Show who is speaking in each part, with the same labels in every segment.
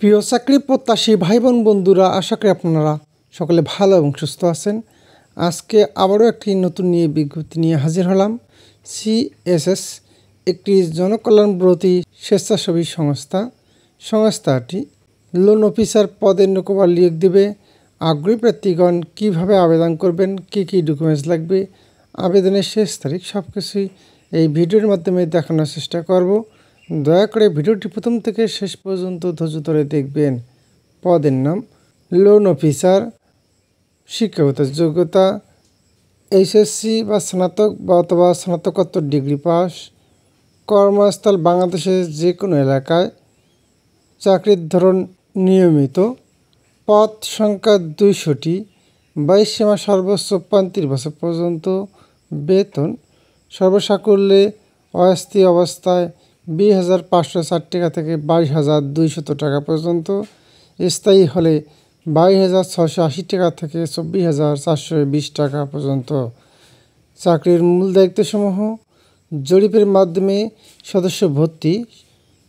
Speaker 1: প্রিয় চাকরি প্রত্যাশী ভাই বোন বন্ধুরা, আশা করি আপনারা সকলে ভালো এবং সুস্থ আছেন। আজকে আবারও একটি নতুন বিজ্ঞপ্তি নিয়ে হাজির হলাম। সিএসএস একটি জনকল্যাণব্রতী স্বেচ্ছাসেবী সংস্থাটি লোন অফিসার পদের নৌকোবার নিয়োগ দেবে। আগ্রহী প্রার্থীগণ কীভাবে আবেদন করবেন, কী কী ডকুমেন্টস লাগবে, আবেদনের শেষ তারিখ, সব কিছুই এই ভিডিওর মাধ্যমে দেখানোর চেষ্টা করব। দয়া করে ভিডিওটি প্রথম থেকে শেষ পর্যন্ত ধৈর্য ধরে দেখবেন। পদের নাম লোন অফিসার, শিক্ষাগত যোগ্যতা এইচএসসি বা স্নাতক অথবা স্নাতকোত্তর ডিগ্রি পাস, কর্মস্থল বাংলাদেশের যে কোনো এলাকায়, চাকরির ধরন নিয়মিত, পদ সংখ্যা 200টি, বয়স সীমা সর্বোচ্চ 35 বছর পর্যন্ত, বেতন সর্বসাকুল্যে অস্থায়ী অবস্থায় 20,560 টাকা থেকে 22,200 টাকা পর্যন্ত, স্থায়ী হলে 22,680 টাকা থেকে 24,420 টাকা পর্যন্ত। চাকরির মূল দায়িত্বসমূহ: জরিপের মাধ্যমে সদস্য ভর্তি,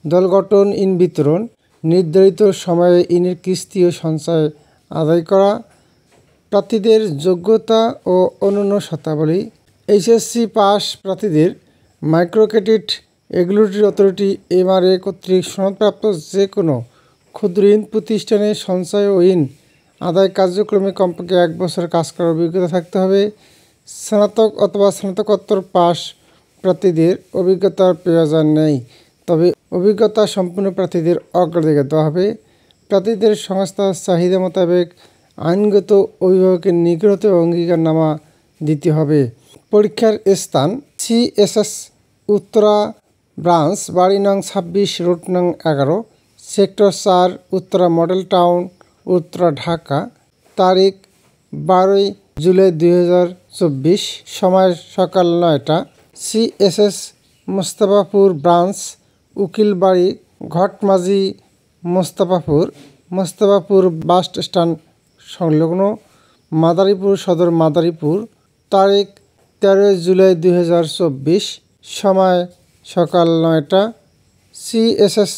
Speaker 1: দল গঠন, বিতরণ, নির্ধারিত সময়ে ঋণের কিস্তি ও সঞ্চয় আদায় করা, প্রার্থীদের যোগ্যতা ও অন্যান্য শর্তাবলী। এইচএসসি পাস প্রার্থীদের micro credit regulatory authority MRA কর্তৃক সনদপ্রাপ্ত যে কোনো ক্ষুদ্র ঋণ প্রতিষ্ঠানে সঞ্চয় ও ঋণ আদায় কার্যক্রমে কমপক্ষে 1 বছর কাজ করার অভিজ্ঞতা থাকতে হবে। স্নাতক অথবা স্নাতকোত্তর পাস প্রার্থীদের অভিজ্ঞতার প্রয়োজন নেই, তবে অভিজ্ঞতা সম্পন্ন প্রার্থীদের অগ্রাধিকার দেওয়া হবে। প্রার্থীদের সংস্থার চাহিদা মোতাবেক আইনগত অভিভাবকের নিকট অঙ্গীকারনামা দিতে হবে। পরীক্ষার স্থান: সিএসএস উত্তরা ব্রাঞ্চ, বাড়ি নং 26, রোড নং 11, sector 4, Uttara model town, Uttara, Dhaka. তারিখ 12 জুলাই 2024, সময় সকাল 9টা। CSS Mostafapur branch, উকিলবাড়ি, Ghatmajhi, Mostafapur bus stand সংলগ্ন, মাদারীপুর সদর, মাদারীপুর। তারিখ 13 জুলাই 2024, সময় সকাল 9টা। সিএসএস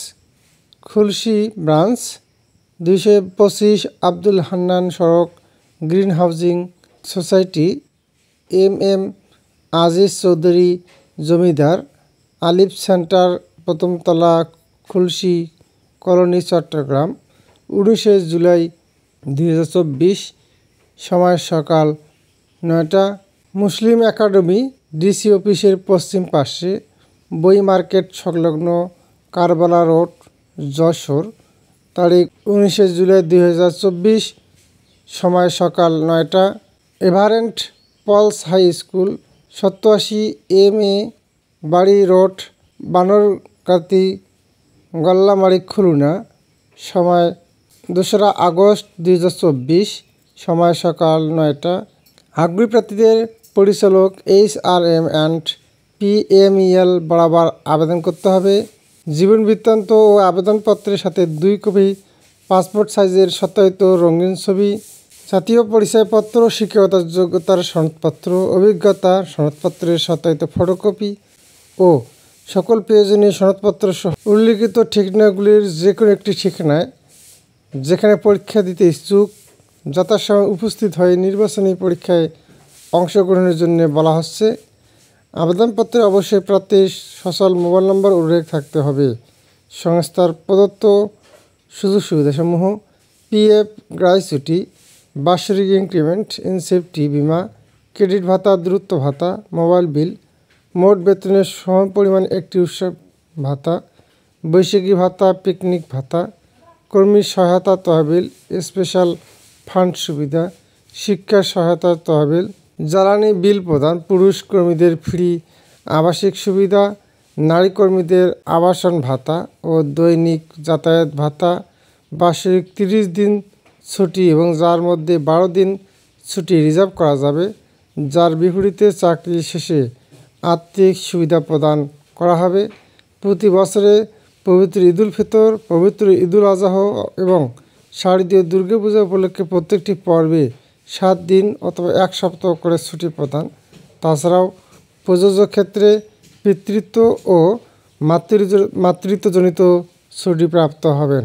Speaker 1: খুলশী ব্রাঞ্চ, 225 আব্দুল হান্নান সড়ক, green housing society, MM Aziz Chowdhury জমিদার, আলিফ সেন্টার, প্রথম তলা, খুলশী কলোনি, চট্টগ্রাম। 19 জুলাই 2024, সময় সকাল 9টা। মুসলিম একাডেমি, ডিসি অফিসের পশ্চিম পাশে, বই মার্কেট সংলগ্ন, কারবালা রোড, যশোর। তারিখ 19 জুলাই 2024, সময় সকাল 9টা। এভারেন্ট পলস হাই স্কুল, 87 MA বাড়ি রোড, বানরগাতি, গল্লামারি, খুলনা। সময় 2রা আগস্ট 2024, সময় সকাল 9টা। আগ্রহী প্রার্থীদের পরিচালক HRM অ্যান্ড PMEL বরাবর আবেদন করতে হবে। জীবন বৃত্তান্ত ও আবেদনপত্রের সাথে 2 কপি পাসপোর্ট সাইজের সত্যায়িত রঙিন ছবি, জাতীয় পরিচয়পত্র, শিক্ষাগত যোগ্যতার সনদপত্র, অভিজ্ঞতা সনদপত্রের সত্যায়িত ফটোকপি ও সকল প্রয়োজনীয় সনদপত্র সহ উল্লিখিত ঠিকানাগুলির যে কোনো একটি ঠিকানায় যেখানে পরীক্ষা দিতে ইচ্ছুক যথাসময়ে উপস্থিত হয়ে নির্বাচনী পরীক্ষায় অংশগ্রহণের জন্য বলা হচ্ছে। আবেদনপত্রে অবশ্যই প্রার্থীর সচল মোবাইল নম্বর উল্লেখ থাকতে হবে। সংস্থার প্রদত্ত সুযোগ সুবিধাসমূহ: PF গ্র্যাচুইটি, বার্ষিক ইনক্রিমেন্ট, ইনসেন্টিভ, বিমা, ক্রেডিট ভাতা, দূরত্ব ভাতা, মোবাইল বিল, মোট বেতনের সমপরিমাণ একটি উৎসব ভাতা, বৈশাখী ভাতা, পিকনিক ভাতা, কর্মী সহায়তা তহবিল, স্পেশাল ফান্ড সুবিধা, শিক্ষা সহায়তা তহবিল, জ্বালানি বিল প্রদান, পুরুষ কর্মীদের ফ্রি আবাসিক সুবিধা, নারী কর্মীদের আবাসন ভাতা ও দৈনিক যাতায়াত ভাতা, বার্ষিক 30 দিন ছুটি এবং যার মধ্যে 12 দিন ছুটি রিজার্ভ করা যাবে, যার বিপরীতে চাকরি শেষে আর্থিক সুবিধা প্রদান করা হবে। প্রতি বছরে পবিত্র ঈদুল ফিতর, পবিত্র ঈদুল আজহা এবং শারদীয় দুর্গাপূজা উপলক্ষে প্রত্যেকটি পর্বে 7 দিন অথবা 1 সপ্তাহ করে ছুটি প্রদান। তাছাড়াও প্রযোজ্য ক্ষেত্রে পিতৃত্ব ও মাতৃত্বজনিত ছুটি প্রাপ্ত হবেন।